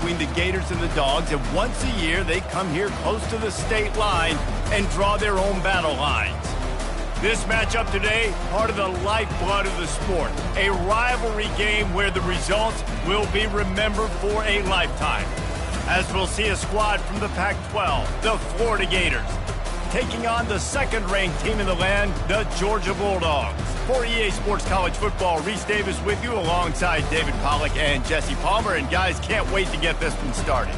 between the Gators and the Dogs, and once a year they come here close to the state line and draw their own battle lines. This matchup today, part of the lifeblood of the sport, a rivalry game where the results will be remembered for a lifetime. As we'll see a squad from the Pac-12, the Florida Gators, taking on the second-ranked team in the land, the Georgia Bulldogs. For EA Sports College Football, Reese Davis with you alongside David Pollack and Jesse Palmer. And guys, can't wait to get this one started.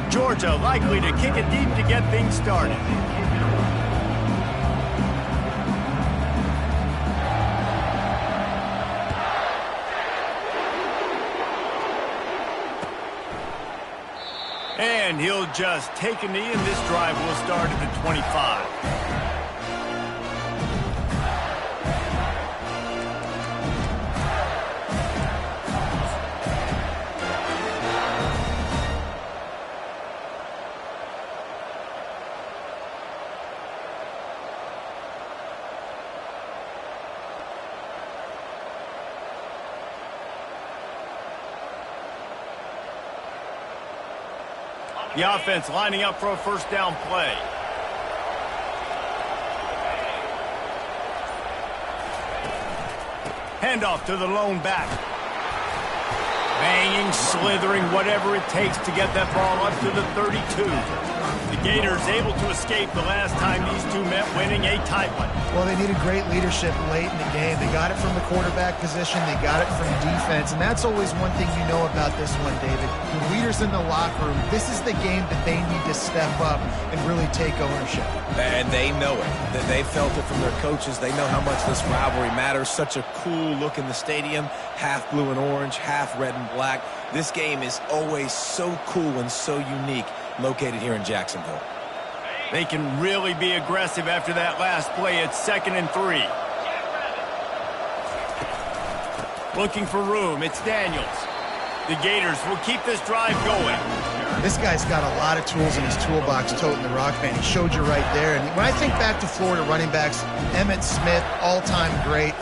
Georgia likely to kick it deep to get things started. And he'll just take a knee, and this drive will start at the 25. The offense lining up for a first down play. Handoff to the lone back. Banging, slithering, whatever it takes to get that ball up to the 32. The Gators able to escape the last time these two met, winning a tight one. Well, they needed great leadership late in the game. They got it from the quarterback position. They got it from defense. And that's always one thing you know about this one, David. The leaders in the locker room, this is the game that they need to step up and really take ownership. And they know it. They felt it from their coaches. They know how much this rivalry matters. Such a cool look in the stadium. Half blue and orange, half red and black. This game is always so cool and so unique, located here in Jacksonville. They can really be aggressive after that last play. It's 2nd and 3. Looking for room. It's Daniels. The Gators will keep this drive going. This guy's got a lot of tools in his toolbox toting the rock, man. He showed you right there. And when I think back to Florida running backs, Emmitt Smith, all-time great.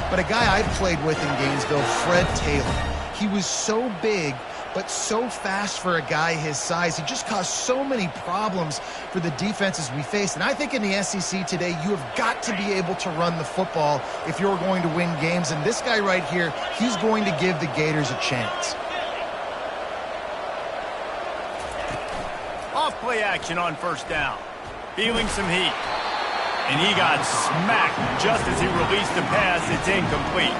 But a guy I played with in Gainesville, Fred Taylor. He was so big, but so fast for a guy his size. He just caused so many problems for the defenses we faced. And I think in the SEC today, you have got to be able to run the football if you're going to win games. And this guy right here, he's going to give the Gators a chance. Off play action on first down. Feeling some heat. And he got smacked just as he released the pass. It's incomplete.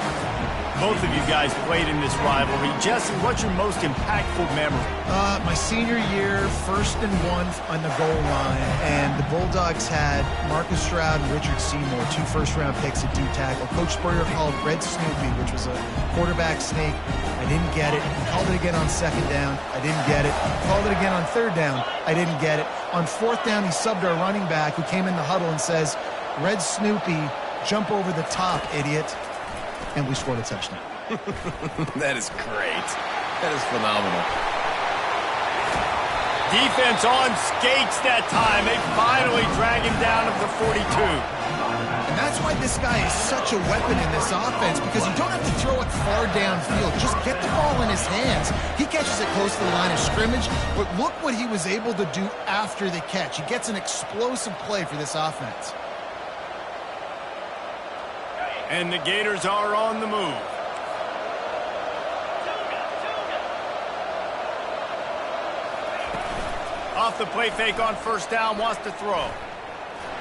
Both of you guys played in this rivalry. Jesse, what's your most impactful memory? My senior year, 1st and 1 on the goal line, and the Bulldogs had Marcus Stroud and Richard Seymour, 2 first-round picks at D-tackle. Coach Spurrier called Red Snoopy, which was a quarterback sneak. I didn't get it. He called it again on 2nd down. I didn't get it. He called it again on 3rd down. I didn't get it. On 4th down, he subbed our running back, who came in the huddle and says, "Red Snoopy, jump over the top, idiot." And we scored a touchdown. That is great. That is phenomenal. Defense on skates that time. They finally drag him down at the 42. And that's why this guy is such a weapon in this offense, because you don't have to throw it far downfield. Just get the ball in his hands. He catches it close to the line of scrimmage, but look what he was able to do after the catch. He gets an explosive play for this offense. And the Gators are on the move. Off the play fake on first down, wants to throw.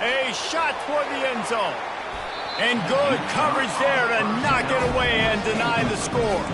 A shot toward the end zone. And good coverage there to knock it away and deny the score.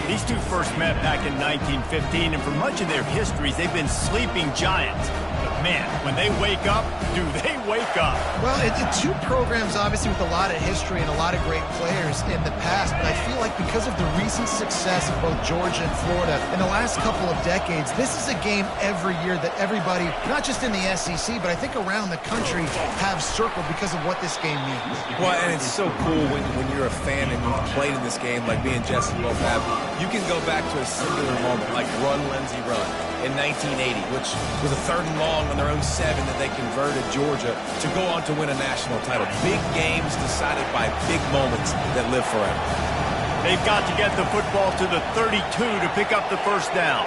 These two first met back in 1915, and for much of their histories, they've been sleeping giants. But man, when they wake up, do they wake up? Well, it's two programs, obviously, with a lot of history and a lot of great players in the past, but I feel like because because of the recent success of both Georgia and Florida in the last couple of decades, this is a game every year that everybody, not just in the SEC, but I think around the country, have circled because of what this game means. Well, and it's so cool when you're a fan and you've played in this game like me and Jesse both have. You can go back to a singular moment like Run, Lindsey, Run in 1980, which was a 3rd and long on their own 7 that they converted Georgia to go on to win a national title. Big games decided by big moments that live forever. They've got to get the football to the 32 to pick up the first down.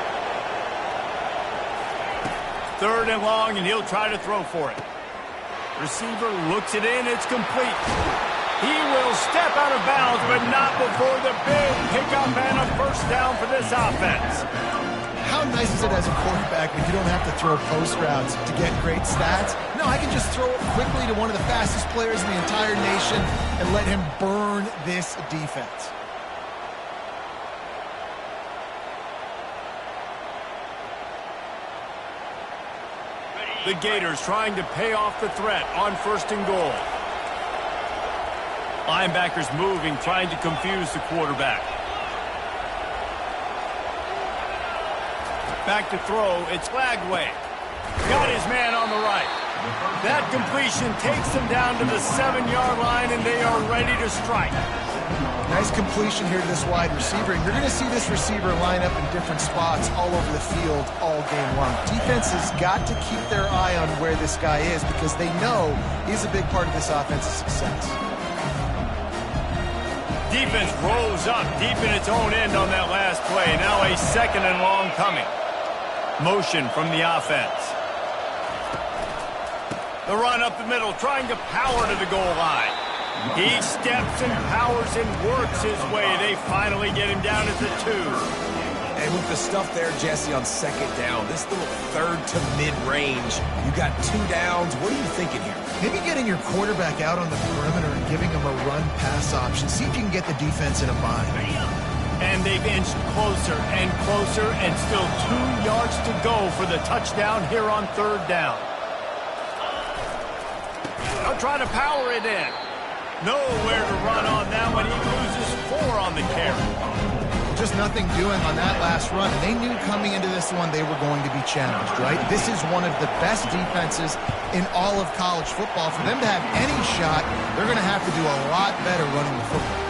3rd and long, and he'll try to throw for it. Receiver looks it in. It's complete. He will step out of bounds, but not before the big pickup and a first down for this offense. How nice is it as a quarterback that you don't have to throw post routes to get great stats? No, I can just throw it quickly to one of the fastest players in the entire nation and let him burn this defense. The Gators trying to pay off the threat on 1st and goal. Linebackers moving, trying to confuse the quarterback. Back to throw, it's Flagway. Got his man on the right. That completion takes them down to the 7-yard line, and they are ready to strike. Nice completion here to this wide receiver. And you're going to see this receiver line up in different spots all over the field all game long. Defense has got to keep their eye on where this guy is because they know he's a big part of this offense's success. Defense rolls up deep in its own end on that last play. Now a 2nd and long coming. Motion from the offense. The run up the middle, trying to power to the goal line. He steps and powers and works his way. They finally get him down at the 2. And with the stuff there, Jesse, on 2nd down, this little 3rd to mid-range, you got 2 downs. What are you thinking here? Maybe getting your quarterback out on the perimeter and giving him a run-pass option. See if you can get the defense in a bind. And they've inched closer and closer, and still 2 yards to go for the touchdown here on 3rd down. They'll try to power it in. Nowhere to run on that one. He loses 4 on the carry. Just nothing doing on that last run. And they knew coming into this one they were going to be challenged, right? This is one of the best defenses in all of college football. For them to have any shot, they're going to have to do a lot better running the football.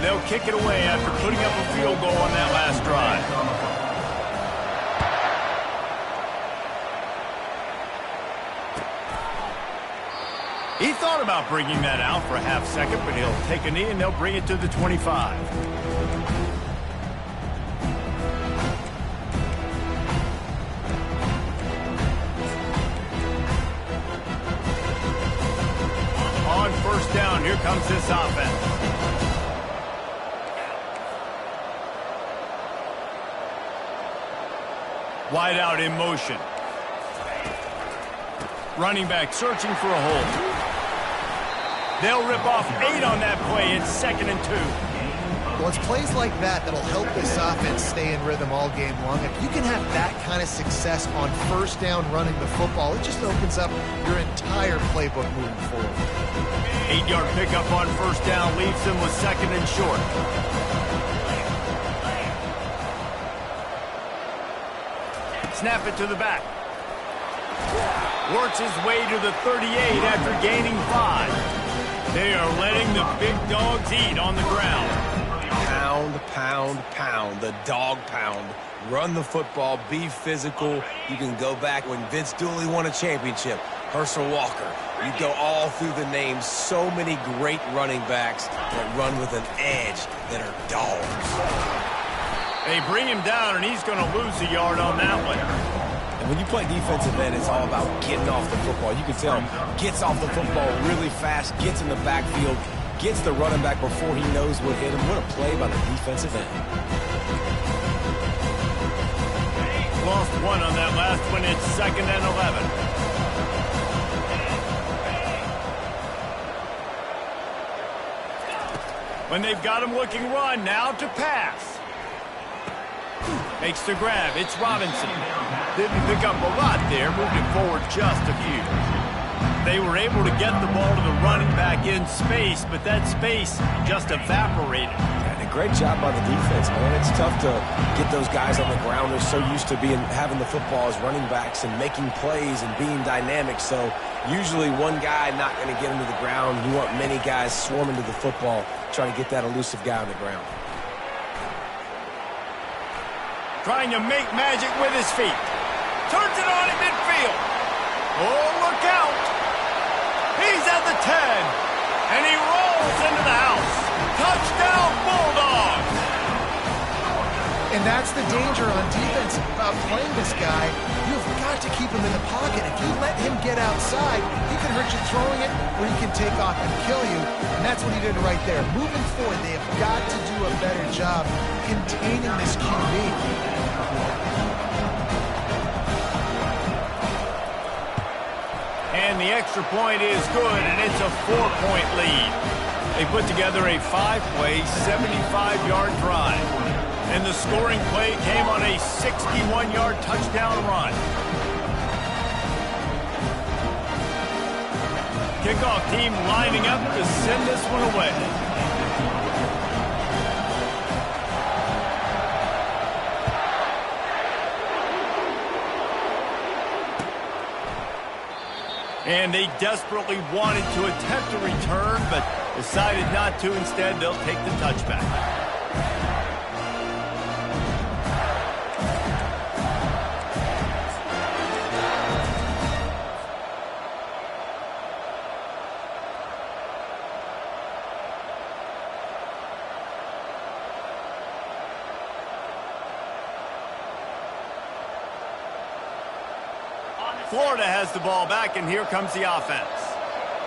They'll kick it away after putting up a field goal on that last drive. He thought about bringing that out for a half second, but he'll take a knee and they'll bring it to the 25. On 1st down, here comes this offense. Wide out in motion. Running back searching for a hole. They'll rip off 8 on that play. It's 2nd and 2. Well, it's plays like that that'll help this offense stay in rhythm all game long. If you can have that kind of success on 1st down running the football, it just opens up your entire playbook moving forward. 8-yard pickup on 1st down leaves them with 2nd and short. Snap it to the back. Works his way to the 38 after gaining 5. They are letting the big dogs eat on the ground. Pound, pound, pound. The dog pound. Run the football. Be physical. You can go back when Vince Dooley won a championship. Herschel Walker. You go all through the names. So many great running backs that run with an edge that are dogs. They bring him down, and he's going to lose a yard on that one. And when you play defensive end, it's all about getting off the football. You can tell him gets off the football really fast, gets in the backfield, gets the running back before he knows what hit him. What a play by the defensive end. Lost 1 on that last one. It's 2nd and 11. When they've got him looking run, now to pass. Makes the grab. It's Robinson. Didn't pick up a lot there. Moved it forward just a few. They were able to get the ball to the running back in space, but that space just evaporated. And a great job by the defense, man. It's tough to get those guys on the ground. They're so used to having the football as running backs and making plays and being dynamic. So usually one guy not going to get into the ground. You want many guys swarming to the football, trying to get that elusive guy on the ground. Trying to make magic with his feet. Turns it on in midfield. Oh, look out. He's at the 10. And he rolls into the house. Touchdown, Bulldogs. And that's the danger on defense about playing this guy. You've got to keep him in the pocket. If you let him get outside, he can hurt you throwing it, or he can take off and kill you. And that's what he did right there. Moving forward, they have got to do a better job containing this QB. And the extra point is good, and it's a 4-point lead. They put together a 5-play, 75-yard drive. And the scoring play came on a 61-yard touchdown run. Kickoff team lining up to send this one away. And they desperately wanted to attempt a return, but decided not to. Instead, they'll take the touchback. Florida has the ball back, and here comes the offense.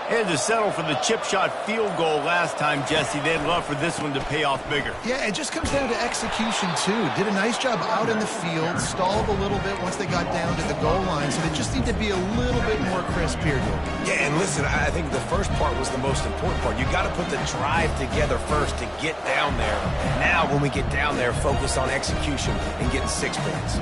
Had to settle for the chip shot field goal last time, Jesse. They'd love for this one to pay off bigger. Yeah, it just comes down to execution, too. Did a nice job out in the field, stalled a little bit once they got down to the goal line, so they just need to be a little bit more crisp here. Yeah, and listen, I think the first part was the most important part. You got to put the drive together first to get down there. Now, when we get down there, focus on execution and getting 6 points.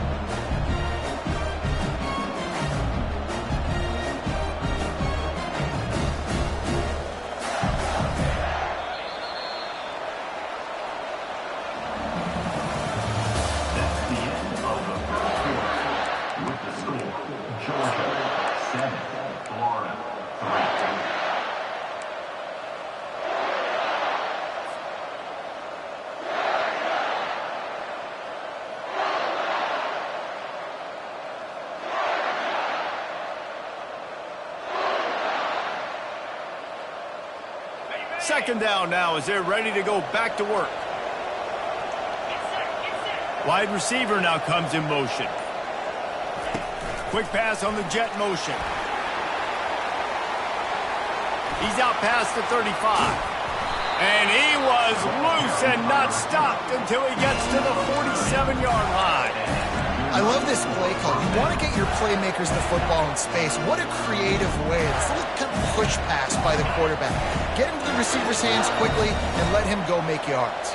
Second down now as they're ready to go back to work. Wide receiver now comes in motion. Quick pass on the jet motion. He's out past the 35. And he was loose and not stopped until he gets to the 47-yard line. I love this play call. You want to get your playmakers the football in space. What a creative way. This little kind of push pass by the quarterback. Get into the receiver's hands quickly and let him go make yards.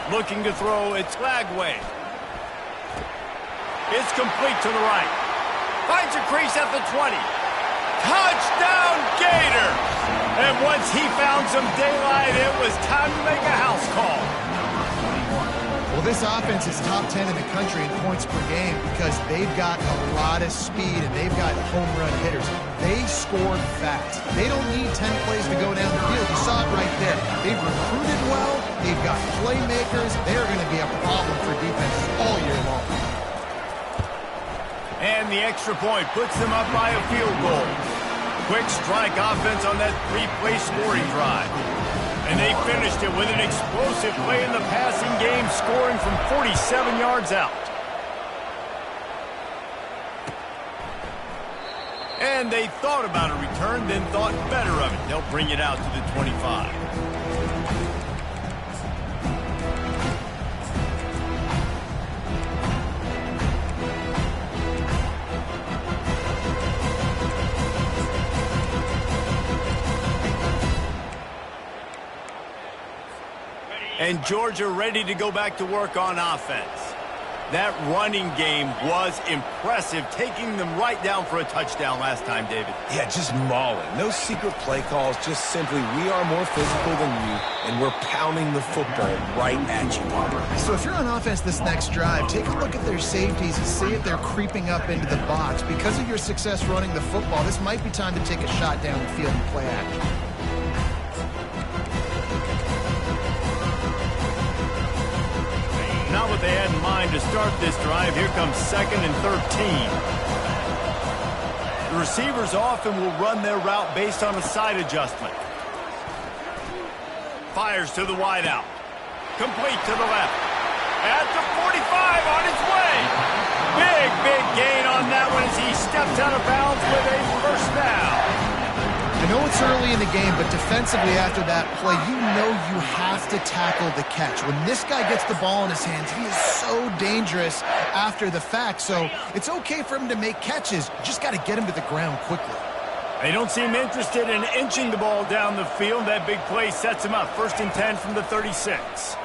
Looking to throw, it's Lagway. It's complete to the right. Finds a crease at the 20. Touchdown, Gators! And once he found some daylight, it was time to make a house call. Well, this offense is top 10 in the country in points per game because they've got a lot of speed and they've got home run hitters. They scored fast. They don't need 10 plays to go down the field. You saw it right there. They've recruited well. They've got playmakers. They're going to be a problem for defenses all year long. And the extra point puts them up by a field goal. Quick strike offense on that 3-play scoring drive. And they finished it with an explosive play in the passing game, scoring from 47 yards out. And they thought about a return, then thought better of it. They'll bring it out to the 25. And Georgia ready to go back to work on offense. That running game was impressive, taking them right down for a touchdown last time, David. Yeah, just mauling. No secret play calls, just simply we are more physical than you, and we're pounding the football right at you. So if you're on offense this next drive, take a look at their safeties and see if they're creeping up into the box. Because of your success running the football, this might be time to take a shot down the field and play action. Not what they had in mind to start this drive. Here comes 2nd and 13. The receivers often will run their route based on a side adjustment. Fires to the wideout. Complete to the left. At the 45 on his way. Big gain on that one as he steps out of bounds with a first down. I know it's early in the game, but defensively after that play, you know you have to tackle the catch. When this guy gets the ball in his hands, he is so dangerous after the fact. So it's okay for him to make catches. You just got to get him to the ground quickly. They don't seem interested in inching the ball down the field. That big play sets him up. 1st and 10 from the 36.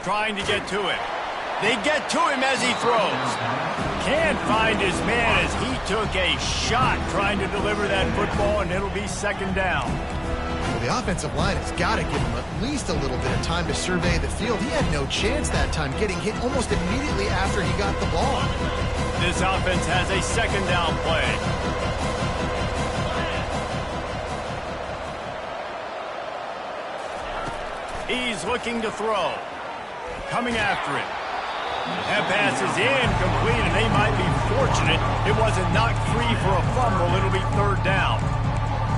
Trying to get to him. They get to him as he throws. Can't find his man as he took a shot trying to deliver that football, and it'll be 2nd down. Well, the offensive line has got to give him at least a little bit of time to survey the field. He had no chance that time, getting hit almost immediately after he got the ball. This offense has a 2nd down play. He's looking to throw. Coming after it. That pass is incomplete, and they might be fortunate it wasn't knocked free for a fumble. It'll be 3rd down.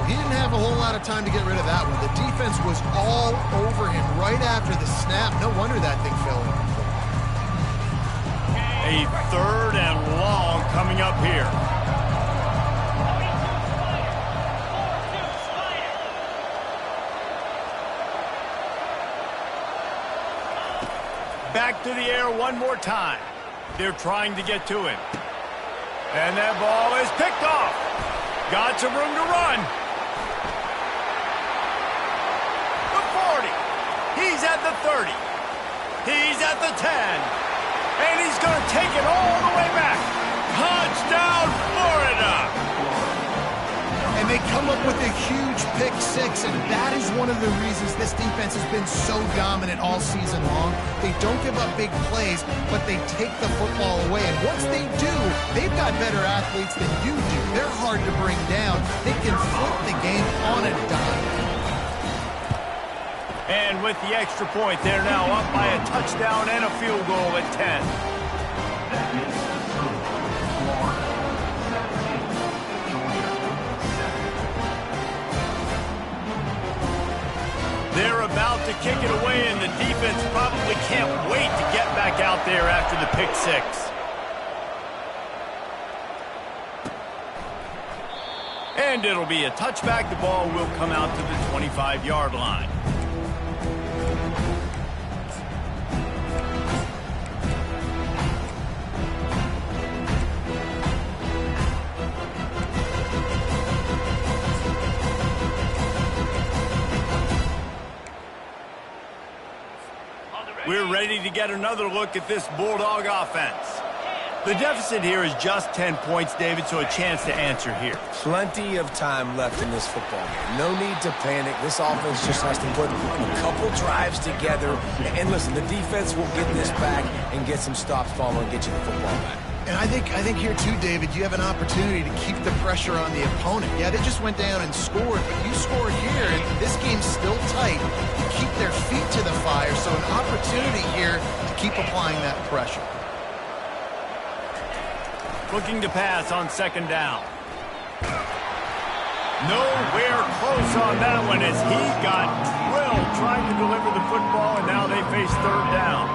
He didn't have a whole lot of time to get rid of that one. The defense was all over him right after the snap. No wonder that thing fell in. A 3rd and long coming up here. Back to the air one more time. They're trying to get to him. And that ball is picked off. Got some room to run. The 40. He's at the 30. He's at the 10. And he's going to take it all the way back. Touchdown, Florida. And they come up with a huge pick six, and that is one of the reasons this defense has been so dominant all season long. They don't give up big plays, but they take the football away. And once they do, they've got better athletes than you do. They're hard to bring down. They can flip the game on a dime. And with the extra point, they're now up by a touchdown and a field goal at 10. They're about to kick it away, and the defense probably can't wait to get back out there after the pick six. And it'll be a touchback. The ball will come out to the 25-yard line. We're ready to get another look at this Bulldog offense. The deficit here is just 10 points, David, so a chance to answer here. Plenty of time left in this football game. No need to panic. This offense just has to put a couple drives together. And listen, the defense will get this back and get some stops following and get you the football back. And I think here too, David, you have an opportunity to keep the pressure on the opponent. Yeah, they just went down and scored, but you scored here, and this game's still tight. You keep their feet to the fire, so an opportunity here to keep applying that pressure. Looking to pass on 2nd down. Nowhere close on that one as he got drilled trying to deliver the football, and now they face 3rd down.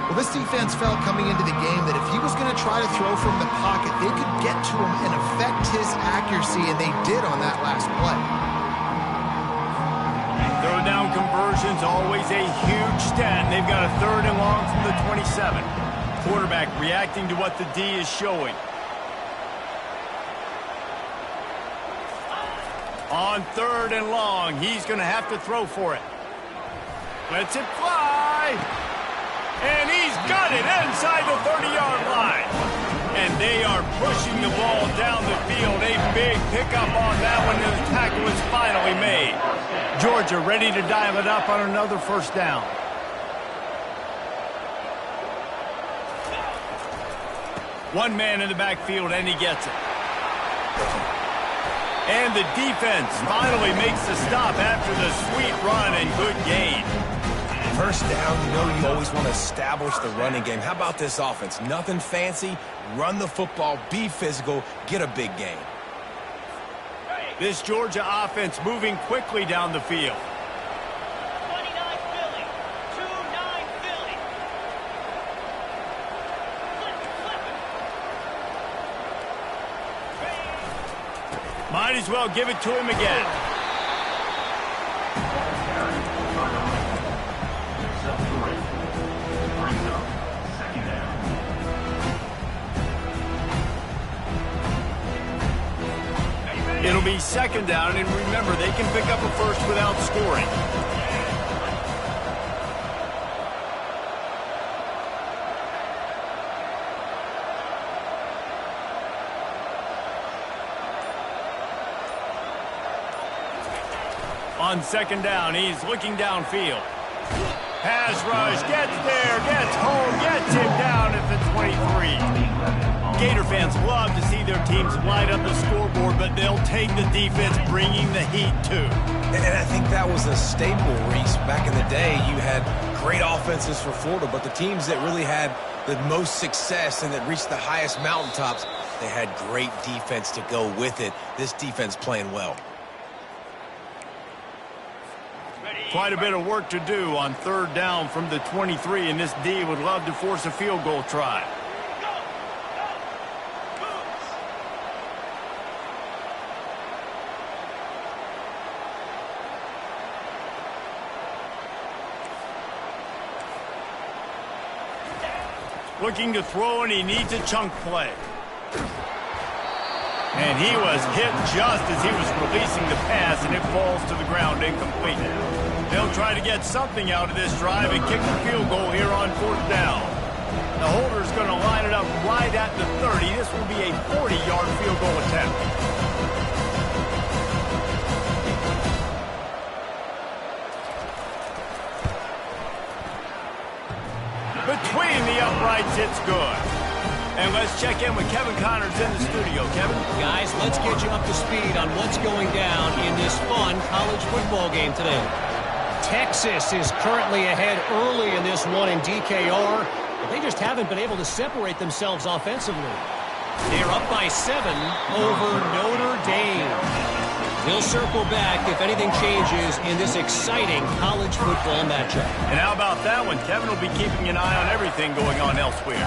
Well, this defense felt coming into the game that if he was going to try to throw from the pocket, they could get to him and affect his accuracy, and they did on that last play. Third down conversion's always a huge stat. They've got a 3rd and long from the 27. Quarterback reacting to what the D is showing. On 3rd and long, he's going to have to throw for it. Lets it fly. And he's got it inside the 30-yard line. And they are pushing the ball down the field. A big pickup on that one. The tackle is finally made. Georgia ready to dial it up on another first down. One man in the backfield, and he gets it. And the defense finally makes the stop after the sweet run and good gain. First down, you know you always want to establish the running game. How about this offense? Nothing fancy. Run the football, be physical, get a big gain. This Georgia offense moving quickly down the field. 29 Philly, 2-9 Philly. Flip it. Might as well give it to him again. It'll be second down, and remember, they can pick up a first without scoring. On second down, he's looking downfield. Pass rush, gets there, gets home, gets him down at the 23. Gator fans love to see their teams light up the scoreboard, but they'll take the defense bringing the heat too. And I think that was a staple, Reese. Back in the day, you had great offenses for Florida, but the teams that really had the most success and that reached the highest mountaintops, they had great defense to go with it. This defense playing well. Quite a bit of work to do on third down from the 23, and this D would love to force a field goal try. Looking to throw, and he needs a chunk play. And he was hit just as he was releasing the pass, and it falls to the ground incomplete. They'll try to get something out of this drive and kick the field goal here on fourth down. The holder's going to line it up right at the 30. This will be a 40-yard field goal attempt. Between the uprights, it's good. And let's check in with Kevin Connors in the studio. Kevin? Guys, let's get you up to speed on what's going down in this fun college football game today. Texas is currently ahead early in this one in DKR, but they just haven't been able to separate themselves offensively. They're up by 7 over Notre Dame. We'll circle back if anything changes in this exciting college football matchup. And how about that one? Kevin will be keeping an eye on everything going on elsewhere.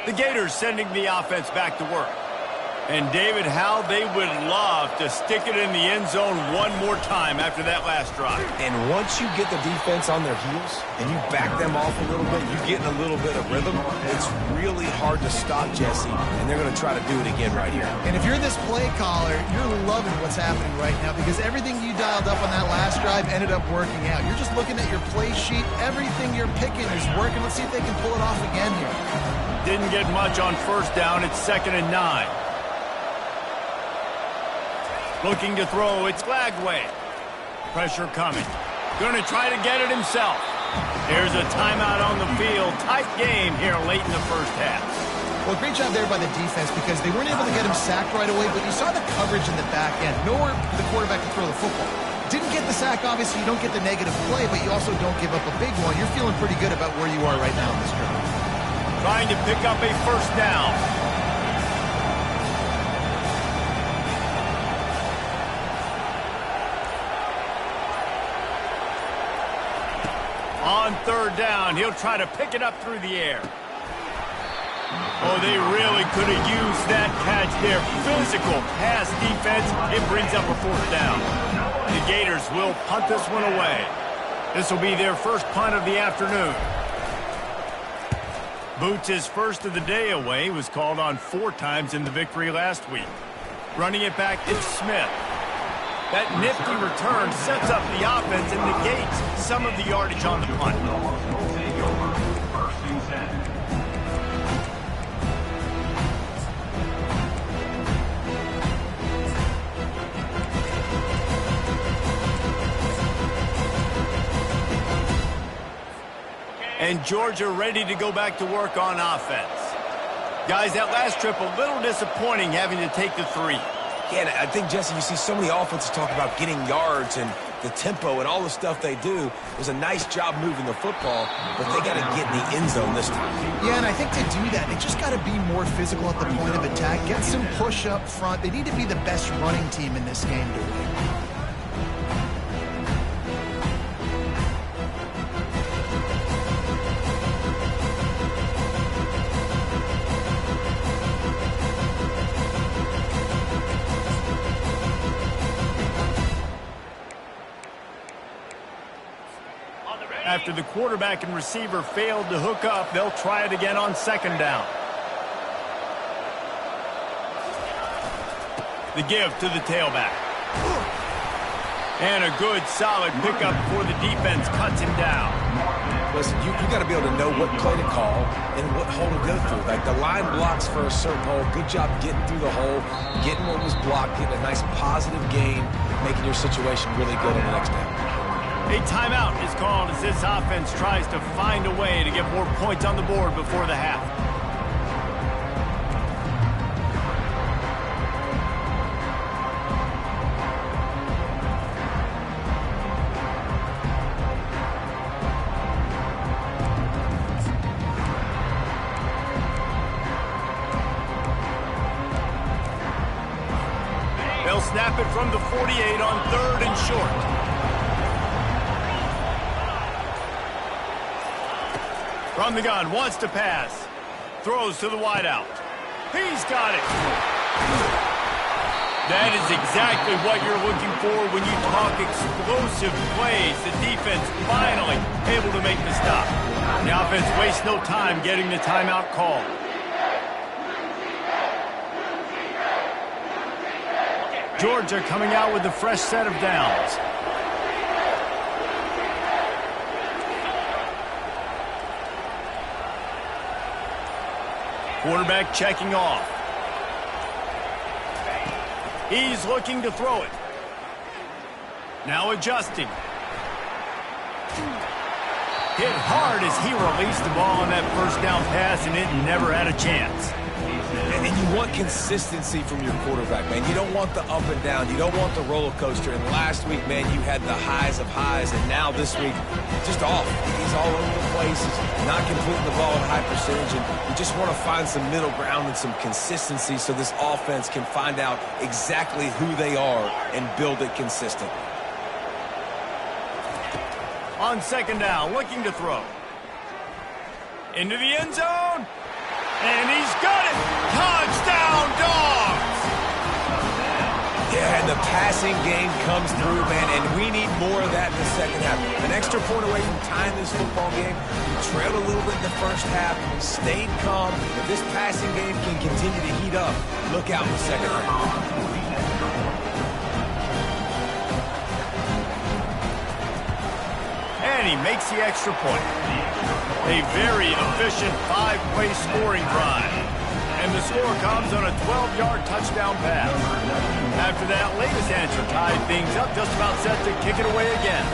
The Gators sending the offense back to work. And David, how they would love to stick it in the end zone one more time after that last drive. And once you get the defense on their heels and you back them off a little bit, you get in a little bit of rhythm, it's really hard to stop Jesse, and they're going to try to do it again right here. And if you're this play caller, you're loving what's happening right now because everything you dialed up on that last drive ended up working out. You're just looking at your play sheet. Everything you're picking is working. Let's see if they can pull it off again here. Didn't get much on first down. It's 2nd and 9. Looking to throw, it's Glagway. Pressure coming. Going to try to get it himself. There's a timeout on the field. Tight game here late in the first half. Well, great job there by the defense because they weren't able to get him sacked right away, but you saw the coverage in the back end. Nowhere for the quarterback to throw the football. Didn't get the sack, obviously. You don't get the negative play, but you also don't give up a big one. You're feeling pretty good about where you are right now in this drive. Trying to pick up a first down. On third down, he'll try to pick it up through the air. Oh, they really could have used that catch there. Physical pass defense. It brings up a fourth down. The Gators will punt this one away. This will be their first punt of the afternoon. Boots' first of the day away was called on 4 times in the victory last week. Running it back, it's Smith. That nifty return sets up the offense and negates some of the yardage on the punt. And Georgia ready to go back to work on offense. Guys, that last trip a little disappointing having to take the 3. Yeah, and I think, Jesse, you see so many offenses talk about getting yards and the tempo and all the stuff they do. It was a nice job moving the football, but they got to get in the end zone this time. Yeah, and I think to do that, they just got to be more physical at the point of attack, get some push up front. They need to be the best running team in this game to win. After the quarterback and receiver failed to hook up, they'll try it again on 2nd down. The give to the tailback. And a good, solid pickup before the defense cuts him down. Listen, you got to be able to know what play to call and what hole to go through. Like, the line blocks for a certain hole. Good job getting through the hole, getting what was blocked, getting a nice positive gain, making your situation really good on the next down. A timeout is called as this offense tries to find a way to get more points on the board before the half. They'll snap it from the 48 on 3rd and short. From the gun, wants to pass. Throws to the wideout. He's got it. That is exactly what you're looking for when you talk explosive plays. The defense finally able to make the stop. The offense wastes no time getting the timeout called. Georgia coming out with a fresh set of downs. Quarterback checking off. He's looking to throw it. Now adjusting. Hit hard as he released the ball on that first down pass, and it never had a chance. And you want consistency from your quarterback, man. You don't want the up and down. You don't want the roller coaster. And last week, man, you had the highs of highs, and now this week, just off. He's all over the place. He's not completing the ball at a high percentage, and you just want to find some middle ground and some consistency so this offense can find out exactly who they are and build it consistently. On 2nd down, looking to throw. Into the end zone. And he's got it. Touchdown, Dogs! Yeah, and the passing game comes through, man, and we need more of that in the second half. An extra point away from tying this football game. You trailed a little bit in the first half, stayed calm. If this passing game can continue to heat up, look out in the second half. And he makes the extra point. A very efficient 5-play scoring drive. And the score comes on a 12-yard touchdown pass. After that latest answer tied things up, just about set to kick it away again.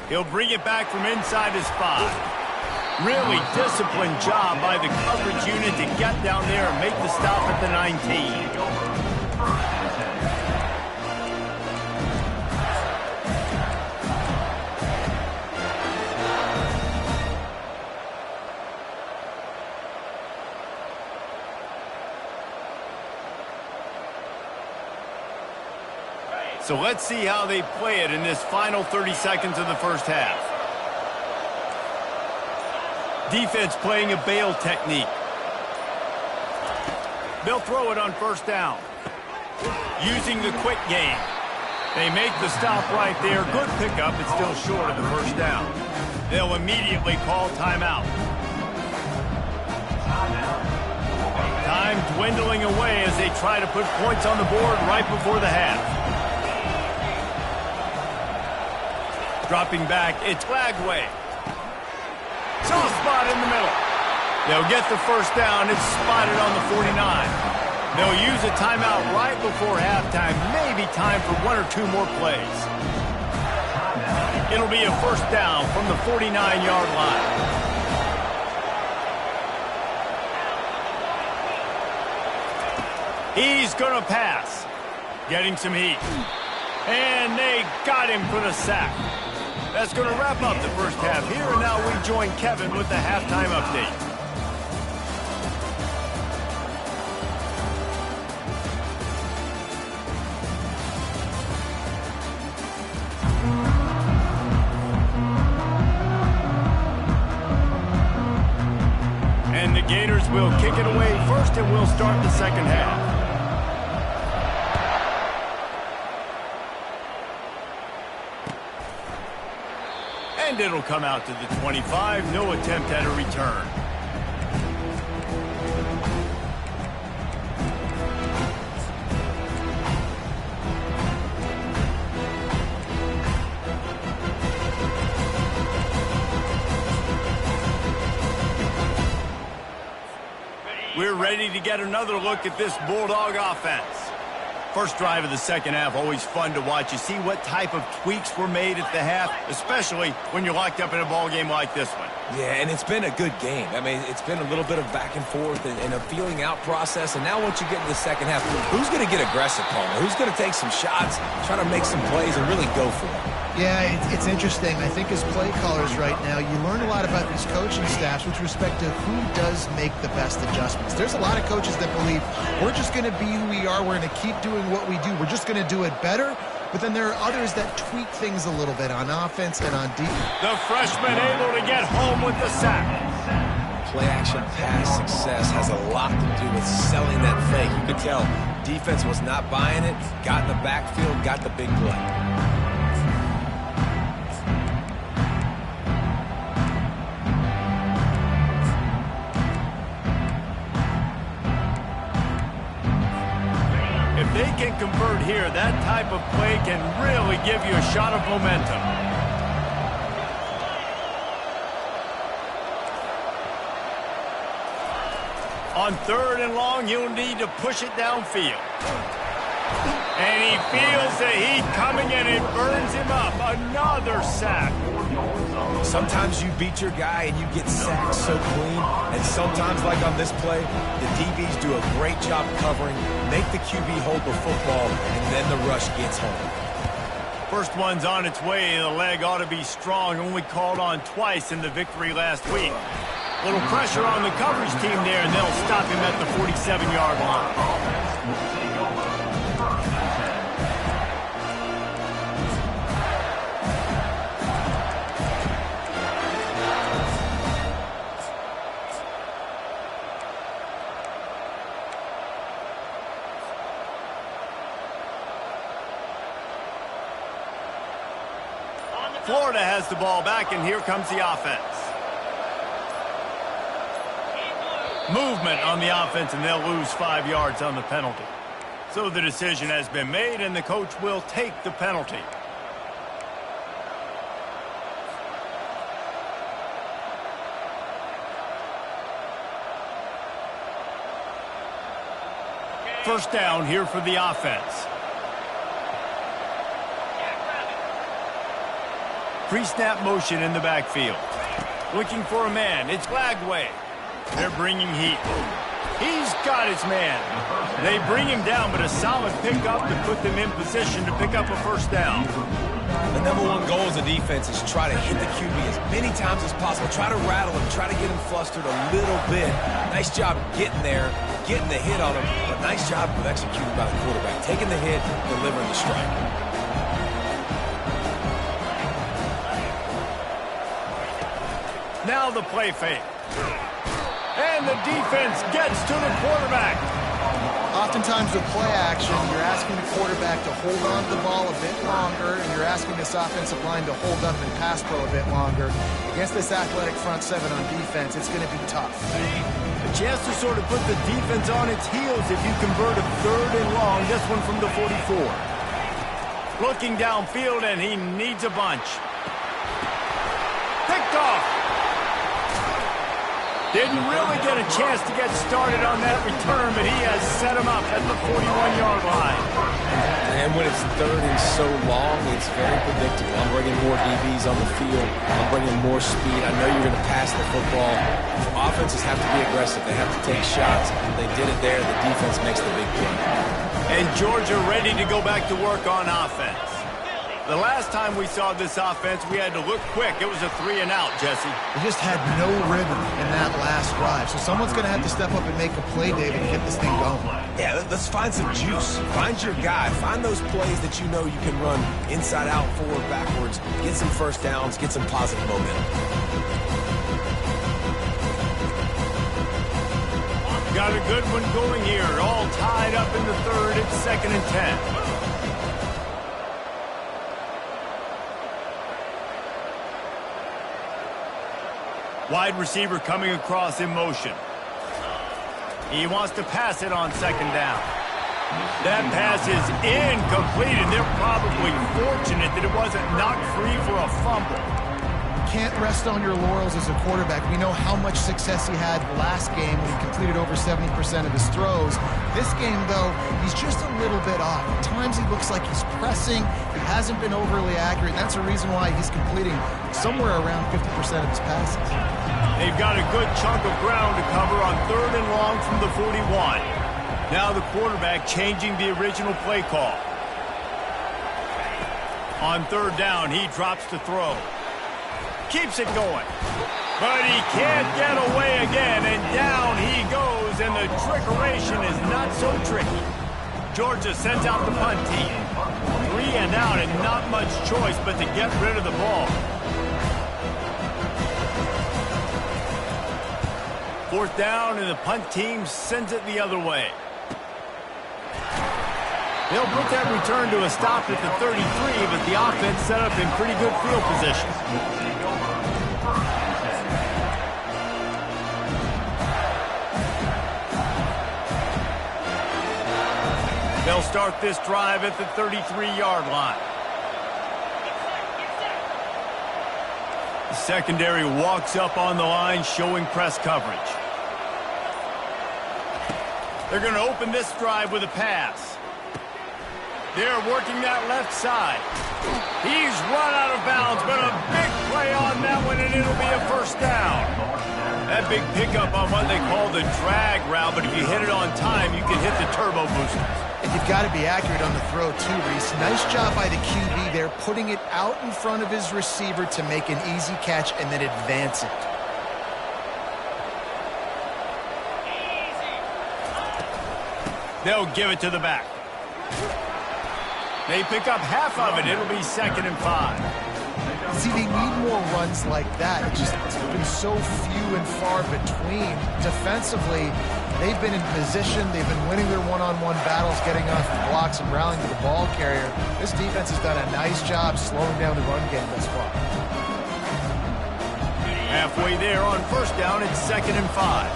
He'll bring it back from inside his 5. Really disciplined job by the coverage unit to get down there and make the stop at the 19. So let's see how they play it in this final 30 seconds of the first half. Defense playing a bail technique. They'll throw it on first down. Using the quick game. They make the stop right there. Good pickup. It's still short of the first down. They'll immediately call timeout. Time dwindling away as they try to put points on the board right before the half. Dropping back, it's Lagway. Soft spot in the middle. They'll get the first down. It's spotted on the 49. They'll use a timeout right before halftime. Maybe time for one or two more plays. It'll be a first down from the 49-yard line. He's going to pass. Getting some heat. And they got him for the sack. That's going to wrap up the first half here. And now we join Kevin with the halftime update. And the Gators will kick it away first, and we'll start the second half. And it'll come out to the 25. No attempt at a return. We're ready to get another look at this Bulldog offense. First drive of the second half, always fun to watch. You see what type of tweaks were made at the half, especially when you're locked up in a ball game like this one. Yeah, and it's been a good game. I mean, it's been a little bit of back and forth and a feeling out process. And now once you get into the second half, who's going to get aggressive, Palmer? Who's going to take some shots, try to make some plays, and really go for it? Yeah, it's interesting. I think as play callers right now, you learn a lot about these coaching staffs with respect to who does make the best adjustments. There's a lot of coaches that believe we're just going to be who we are. We're going to keep doing what we do. We're just going to do it better. But then there are others that tweak things a little bit on offense and on defense. The freshman able to get home with the sack. Play-action pass success has a lot to do with selling that fake. You could tell defense was not buying it, got in the backfield, got the big play. They can convert here. That type of play can really give you a shot of momentum. On third and long, you'll need to push it downfield. And he feels the heat coming, and it burns him up. Another sack. Sometimes you beat your guy and you get sacked so clean, and sometimes, like on this play, the DBs do a great job covering, make the QB hold the football, and then the rush gets home. First one's on its way. The leg ought to be strong. Only called on twice in the victory last week. Little pressure on the coverage team there, and they'll stop him at the 47-yard line. Florida has the ball back, and here comes the offense. Movement on the offense, and they'll lose 5 yards on the penalty. So the decision has been made, and the coach will take the penalty. First down here for the offense. Pre-snap motion in the backfield. Looking for a man. It's Lagway. They're bringing heat. He's got his man. They bring him down, but a solid pickup to put them in position to pick up a first down. The number one goal as a defense is try to hit the QB as many times as possible. Try to rattle him. Try to get him flustered a little bit. Nice job getting there, getting the hit on him, but nice job of executing by the quarterback. Taking the hit, delivering the strike. Now the play fake. And the defense gets to the quarterback. Oftentimes with play action, you're asking the quarterback to hold on to the ball a bit longer, and you're asking this offensive line to hold up and pass pro a bit longer. Against this athletic front seven on defense, it's going to be tough. A chance to sort of put the defense on its heels if you convert a 3rd and long. This one from the 44. Looking downfield, and he needs a bunch. Picked off. Didn't really get a chance to get started on that return, but he has set him up at the 41-yard line. And when it's 3rd and so long, it's very predictable. I'm bringing more DBs on the field. I'm bringing more speed. I know you're going to pass the football. Offenses have to be aggressive. They have to take shots. They did it there. The defense makes the big play. And Georgia ready to go back to work on offense. The last time we saw this offense, we had to look quick. It was a 3-and-out, Jesse. They just had no rhythm in that last drive. So someone's going to have to step up and make a play, David, to get this thing going. Yeah, let's find some juice. Find your guy. Find those plays that you know you can run inside out, forward, backwards. Get some first downs. Get some positive momentum. Got a good one going here. All tied up in the 3rd. It's 2nd and 10. Wide receiver coming across in motion. He wants to pass it on 2nd down. That pass is incomplete, and they're probably fortunate that it wasn't knocked free for a fumble. Can't rest on your laurels as a quarterback. We know how much success he had last game when he completed over 70% of his throws. This game, though, he's just a little bit off. At times he looks like he's pressing. He hasn't been overly accurate. That's the reason why he's completing somewhere around 50% of his passes. They've got a good chunk of ground to cover on 3rd and long from the 41. Now the quarterback changing the original play call. On 3rd down, he drops to throw. Keeps it going. But he can't get away again, and down he goes, and the trickeration is not so tricky. Georgia sends out the punt team. 3-and-out, and not much choice but to get rid of the ball. 4th down, and the punt team sends it the other way. They'll put that return to a stop at the 33, but the offense set up in pretty good field position. They'll start this drive at the 33-yard line. The secondary walks up on the line, showing press coverage. They're going to open this drive with a pass. They're working that left side. He's run out of bounds, but a big play on that one, and it'll be a 1st down. That big pickup on what they call the drag route, but if you hit it on time, you can hit the turbo boosters. And you've got to be accurate on the throw, too, Reese. Nice job by the QB there, putting it out in front of his receiver to make an easy catch and then advance it. They'll give it to the back. They pick up half of it. It'll be 2nd and 5. See, they need more runs like that. It's been so few and far between. Defensively, they've been in position. They've been winning their one-on-one battles, getting off the blocks and rallying to the ball carrier. This defense has done a nice job slowing down the run game thus far. Halfway there on 1st down, it's 2nd and 5.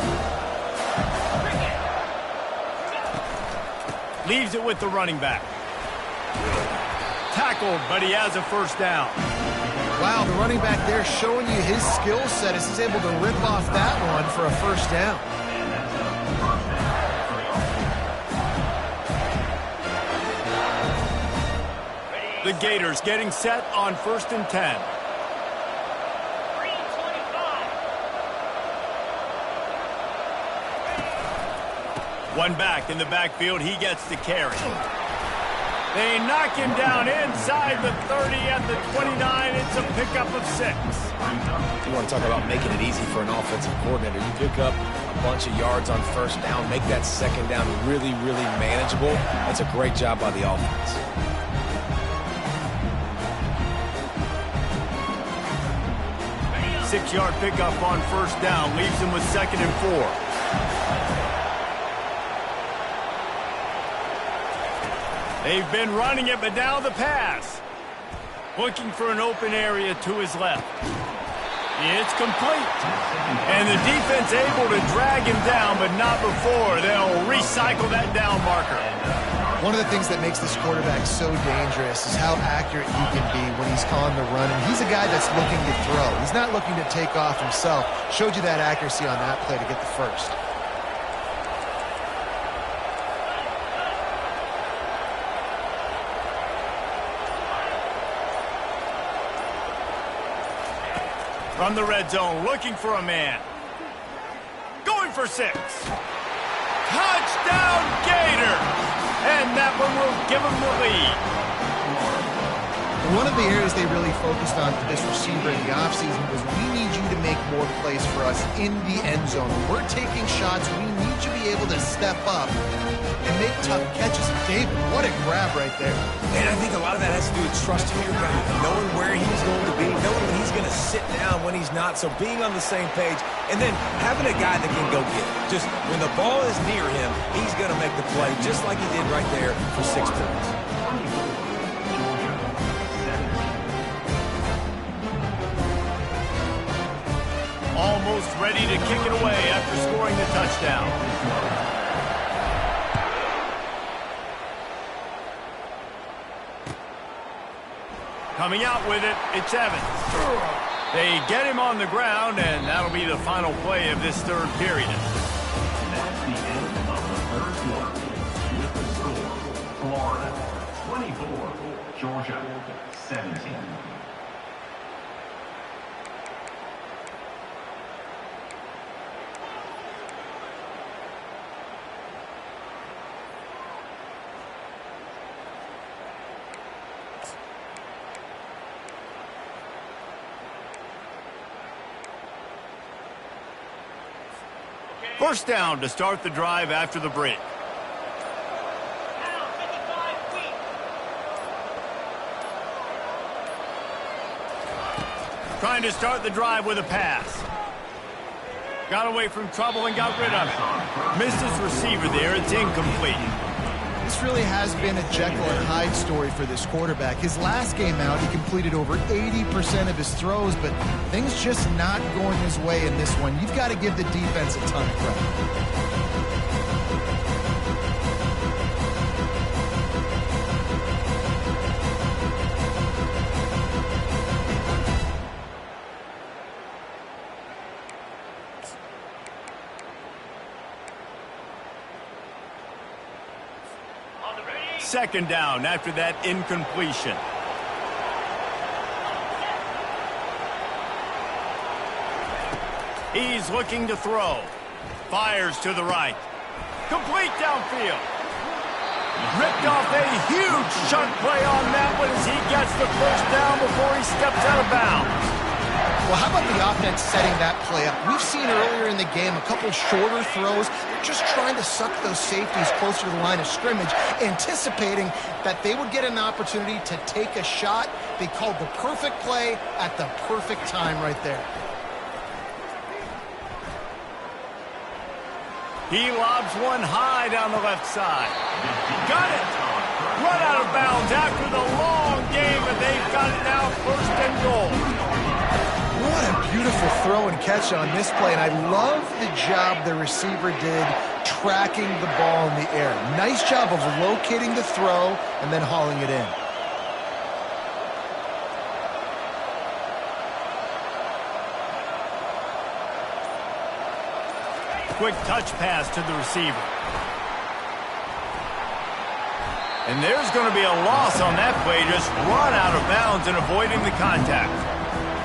Leaves it with the running back. Tackled, but he has a 1st down. Wow, the running back there showing you his skill set as he's able to rip off that one for a 1st down. The Gators getting set on 1st and 10. One back in the backfield. He gets the carry. They knock him down inside the 30 at the 29. It's a pickup of 6. You want to talk about making it easy for an offensive coordinator. You pick up a bunch of yards on 1st down, make that 2nd down really, really manageable. That's a great job by the offense. 6-yard pickup on first down leaves him with 2nd and 4. They've been running it, but now the pass. Looking for an open area to his left. It's complete. And the defense able to drag him down, but not before they'll recycle that down marker. One of the things that makes this quarterback so dangerous is how accurate he can be when he's calling the run. And he's a guy that's looking to throw. He's not looking to take off himself. Showed you that accuracy on that play to get the first. From the red zone, looking for a man. Going for 6. Touchdown, Gators! And that one will give them the lead. One of the areas they really focused on for this receiver in the offseason was we need you to make more plays for us in the end zone. When we're taking shots, we need you to be able to step up and make tough catches. David, what a grab right there. And I think a lot of that has to do with trusting your guy, knowing where he's going to be, knowing when he's going to sit down, when he's not, so being on the same page, and then having a guy that can go get it. Just when the ball is near him, he's going to make the play, just like he did right there for 6 points. Almost ready to kick it away after scoring the touchdown. Coming out with it, it's Evans. They get him on the ground, and that'll be the final play of this third period. That's the end of the third quarter. With the score, Florida 24, Georgia 17. First down to start the drive after the break. Now 55 feet. Trying to start the drive with a pass. Got away from trouble and got rid of it. Missed his receiver there. It's incomplete. This really has been a Jekyll and Hyde story for this quarterback. His last game out, he completed over 80% of his throws, but things just not going his way in this one. You've got to give the defense a ton of credit. Second down after that incompletion. He's looking to throw. Fires to the right. Complete downfield. Ripped off a huge chunk play on that one as he gets the first down before he steps out of bounds. Well, how about the offense setting that play up? We've seen earlier in the game a couple shorter throws. They're just trying to suck those safeties closer to the line of scrimmage, anticipating that they would get an opportunity to take a shot. They called the perfect play at the perfect time right there. He lobs one high down the left side. Got it! Run out of bounds after the long game, and they've got it now first and goal. What a beautiful throw and catch on this play, and I love the job the receiver did tracking the ball in the air. Nice job of locating the throw and then hauling it in. Quick touch pass to the receiver. And there's going to be a loss on that play, just run out of bounds and avoiding the contact.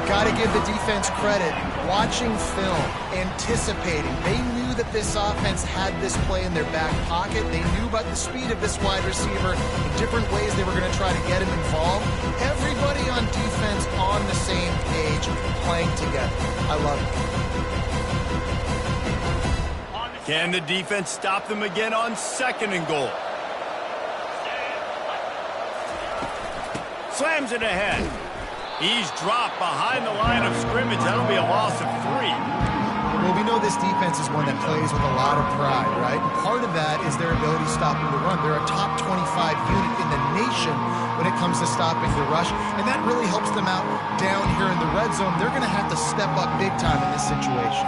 Got to give the defense credit. Watching film, anticipating. They knew that this offense had this play in their back pocket. They knew about the speed of this wide receiver, the different ways they were going to try to get him involved. Everybody on defense on the same page, playing together. I love it. Can the defense stop them again on second and goal? Slams it ahead. He's dropped behind the line of scrimmage. That'll be a loss of 3. Well, we know this defense is one that plays with a lot of pride, right? And part of that is their ability to stop the run. They're a top 25 unit in the nation when it comes to stopping the rush, and that really helps them out down here in the red zone. They're going to have to step up big time in this situation.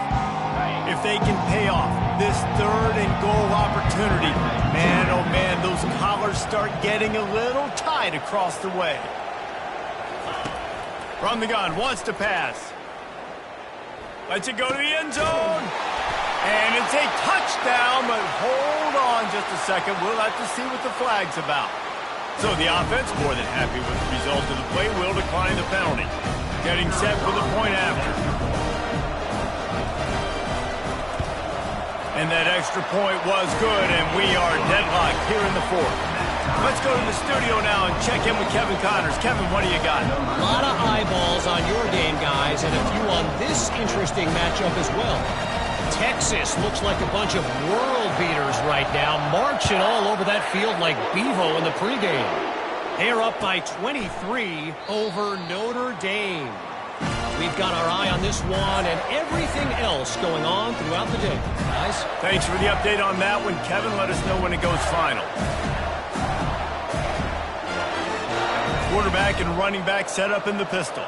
If they can pay off this 3rd and goal opportunity, man, oh man, those collars start getting a little tight across the way. From the gun, wants to pass. Lets it go to the end zone. And it's a touchdown, but hold on just a second. We'll have to see what the flag's about. So the offense, more than happy with the result of the play, will decline the penalty. Getting set for the point after. And that extra point was good, and we are deadlocked here in the 4th. Let's go to the studio now and check in with Kevin Connors. Kevin, what do you got? A lot of eyeballs on your game, guys, and a few on this interesting matchup as well. Texas looks like a bunch of world beaters right now, marching all over that field like Bevo in the pregame. They're up by 23 over Notre Dame. We've got our eye on this one and everything else going on throughout the day. Guys? Thanks for the update on that one, Kevin. Let us know when it goes final. Quarterback and running back set up in the pistol.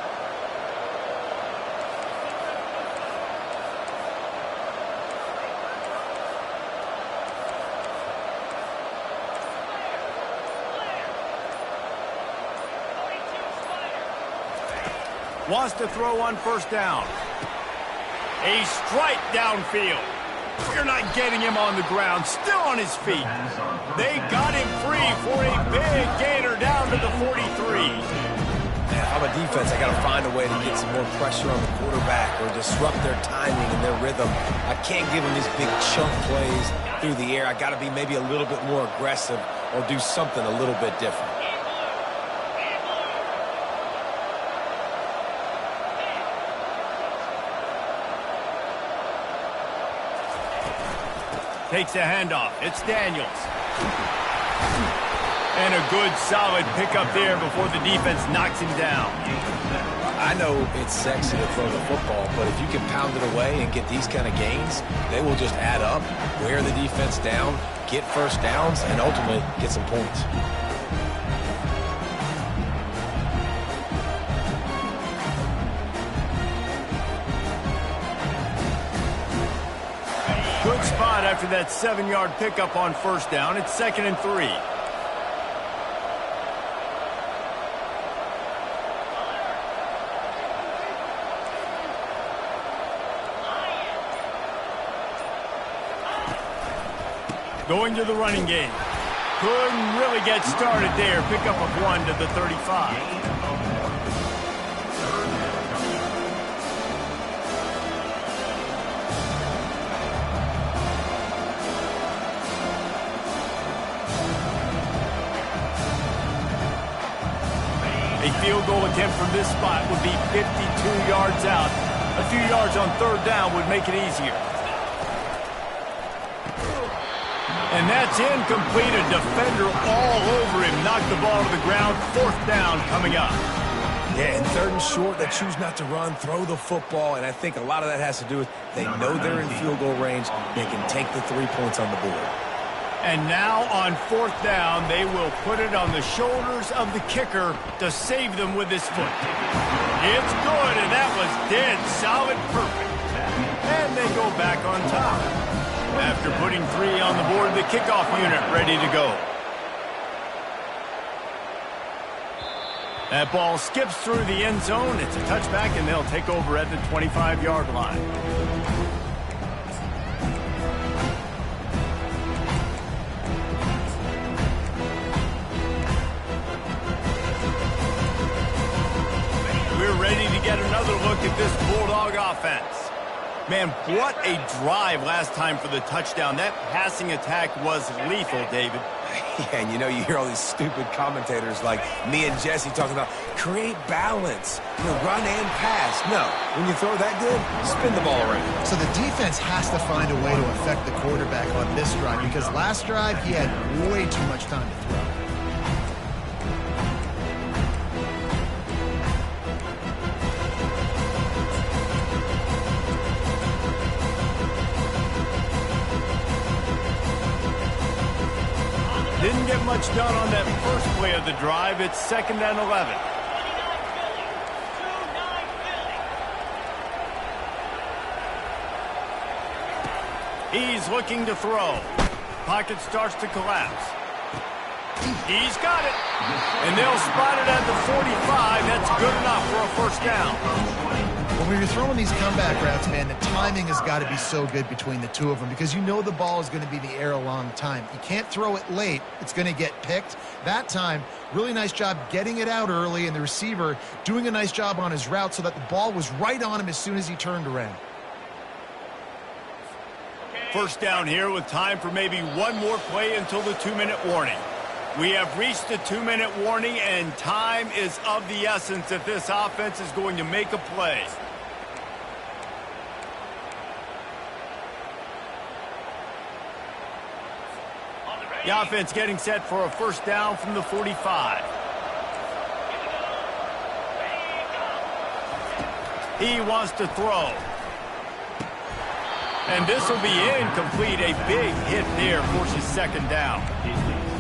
Wants to throw on 1st down. A strike downfield. You're not getting him on the ground. Still on his feet. They got him free for a big gainer down to the 43. Man, if I'm a defense, I got to find a way to get some more pressure on the quarterback or disrupt their timing and their rhythm. I can't give them these big chunk plays through the air. I got to be maybe a little bit more aggressive or do something a little bit different. Takes a handoff. It's Daniels. And a good, solid pickup there before the defense knocks him down. I know it's sexy to throw the football, but if you can pound it away and get these kind of gains, they will just add up, wear the defense down, get 1st downs, and ultimately get some points. Good spot after that 7-yard pickup on 1st down. It's 2nd and 3. Going to the running game. Couldn't really get started there. Pickup of 1 to the 35. A field goal attempt from this spot would be 52 yards out. A few yards on 3rd down would make it easier. And that's incomplete. A defender all over him. Knocked the ball to the ground. 4th down coming up. Yeah, and 3rd and short, they choose not to run, throw the football, and I think a lot of that has to do with they know they're in field goal range. They can take the 3 points on the board. And now on 4th down, they will put it on the shoulders of the kicker to save them with his foot. It's good, and that was dead solid perfect. And they go back on top. After putting 3 on the board, the kickoff unit ready to go. That ball skips through the end zone. It's a touchback, and they'll take over at the 25-yard line. We're ready to get another look at this Bulldog offense. Man, what a drive last time for the touchdown. That passing attack was lethal, David. Yeah, and you hear all these stupid commentators like me and Jesse talking about create balance, run and pass. No, when you throw that good, spin the ball around. So the defense has to find a way to affect the quarterback on this drive because last drive he had way too much time to throw. Didn't get much done on that first play of the drive. It's 2nd and 11. 29 Philly. 2-9 Philly. He's looking to throw. Pocket starts to collapse. He's got it. And they'll spot it at the 45. That's good enough for a first down. When you're throwing these comeback routes, man, the timing has got to be so good between the two of them because you know the ball is going to be in the air a long time. You can't throw it late. It's going to get picked. That time, really nice job getting it out early, and the receiver doing a nice job on his route so that the ball was right on him as soon as he turned around. First down here with time for maybe one more play until the 2-minute warning. We have reached the 2-minute warning, and time is of the essence if this offense is going to make a play. The offense getting set for a first down from the 45. He wants to throw. And this will be incomplete. A big hit there forces 2nd down.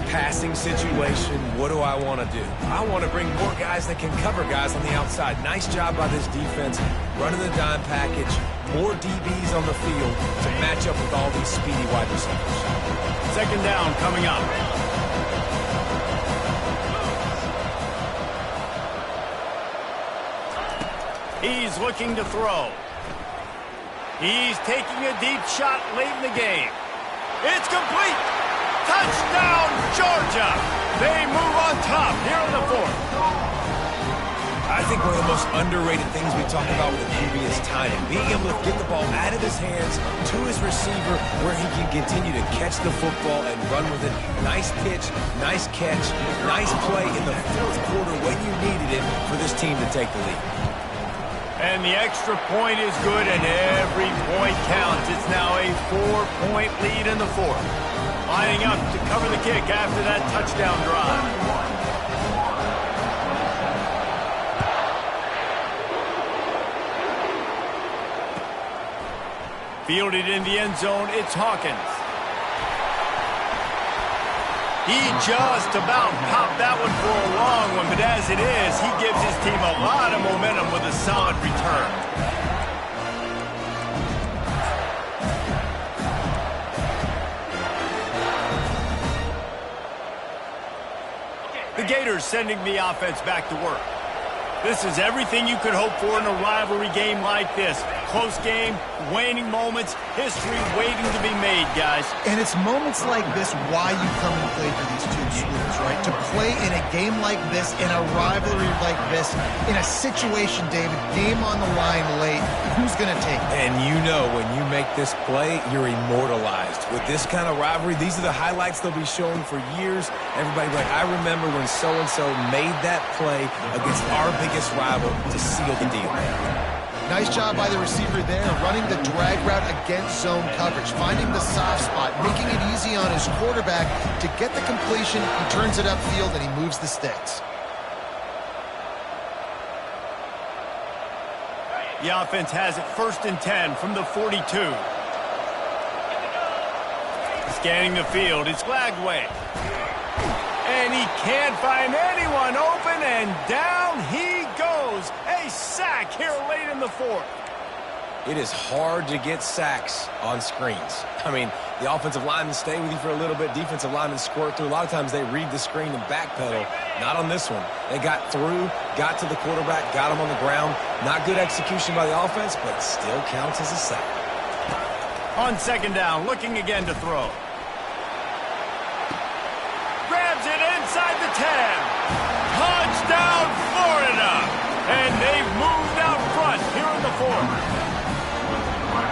Passing situation, what do I want to do? I want to bring more guys that can cover guys on the outside. Nice job by this defense, running the dime package, more DBs on the field to match up with all these speedy wide receivers. 2nd down coming up. He's looking to throw. He's taking a deep shot late in the game. It's complete. Touchdown, Georgia. They move on top here in the 4th. I think one of the most underrated things we talk about with QB is timing. Being able to get the ball out of his hands to his receiver where he can continue to catch the football and run with it. Nice pitch, nice catch, nice play in the 4th quarter when you needed it for this team to take the lead. And the extra point is good, and every point counts. It's now a 4-point lead in the 4th. Lining up to cover the kick after that touchdown drive. Fielded in the end zone, it's Hawkins. He just about popped that one for a long one, but as it is, he gives his team a lot of momentum with a solid return. The Gators sending the offense back to work. This is everything you could hope for in a rivalry game like this. Close game, waning moments, history waiting to be made, guys. And it's moments like this why you come and play for these two schools, right? To play in a game like this, in a rivalry like this, in a situation, David, game on the line late, who's going to take it? And you know when you make this play, you're immortalized. With this kind of rivalry, these are the highlights they'll be showing for years. Everybody like, I remember when so-and-so made that play against our biggest rival to seal the deal. Nice job by the receiver there, running the drag route against zone coverage, finding the soft spot, making it easy on his quarterback to get the completion. He turns it upfield, and he moves the sticks. The offense has it 1st and 10 from the 42. Scanning the field, it's Glagway. And he can't find anyone open, and down he goes. A sack here late in the 4th. It is hard to get sacks on screens. I mean, the offensive linemen stay with you for a little bit. Defensive linemen squirt through. A lot of times they read the screen and backpedal. Not on this one. They got through, got to the quarterback, got him on the ground. Not good execution by the offense, but still counts as a sack. On 2nd down, looking again to throw. Grabs it inside the 10. Touchdown, Florida. And they've moved out front here in the 4th.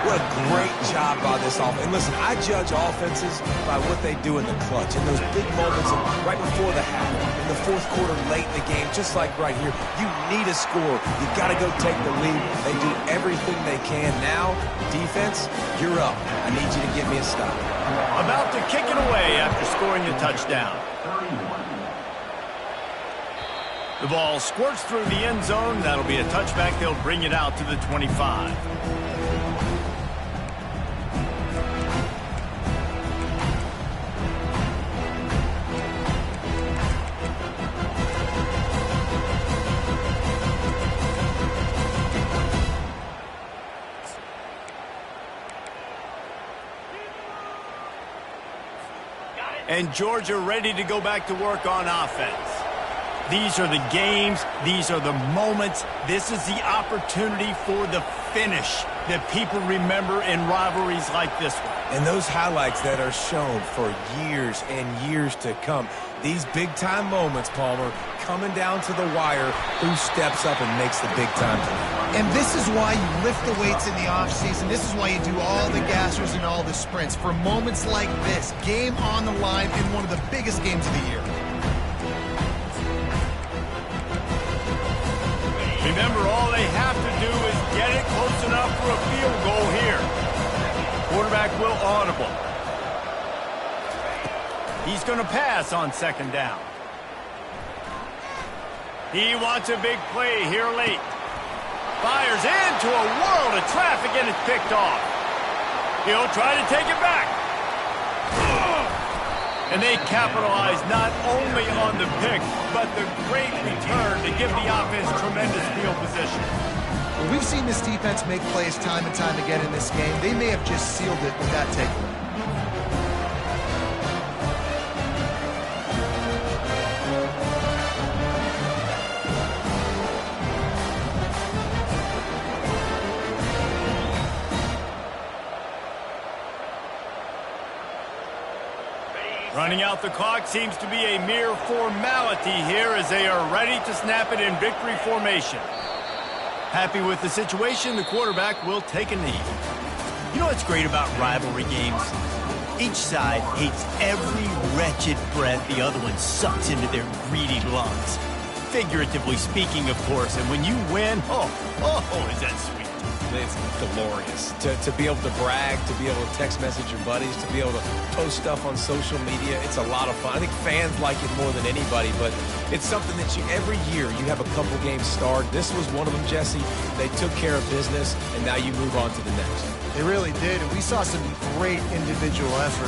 What a great job by this offense. And listen, I judge offenses by what they do in the clutch. In those big moments right before the half, in the 4th quarter, late in the game, just like right here, you need a score. You've got to go take the lead. They do everything they can. Now, defense, you're up. I need you to get me a stop. About to kick it away after scoring the touchdown. The ball squirts through the end zone. That'll be a touchback. They'll bring it out to the 25. and Georgia ready to go back to work on offense. These are the games. These are the moments. This is the opportunity for the finish that people remember in rivalries like this one. And those highlights that are shown for years and years to come. These big-time moments, Palmer, coming down to the wire, who steps up and makes the big-time play. And this is why you lift the weights in the offseason. This is why you do all the gassers and all the sprints. For moments like this, game on the line in one of the biggest games of the year. Remember, all they have to do is get it close enough for a field goal here. Quarterback will audible. He's going to pass on second down. He wants a big play here late. Fires into a world of traffic and it's picked off. He'll try to take it back. And they capitalize not only on the pick, but the great return to give the offense tremendous field position. Well, we've seen this defense make plays time and time again in this game. They may have just sealed it with that takeaway. Running out the clock seems to be a mere formality here as they are ready to snap it in victory formation. Happy with the situation, the quarterback will take a knee. You know what's great about rivalry games? Each side hates every wretched breath the other one sucks into their greedy lungs. Figuratively speaking, of course, and when you win, oh, is that sweet. It's glorious to be able to brag, to be able to text message your buddies, to be able to post stuff on social media. It's a lot of fun. I think fans like it more than anybody, but it's something that every year you have a couple games start. This was one of them, Jesse. They took care of business, and now you move on to the next. They really did, and we saw some great individual effort.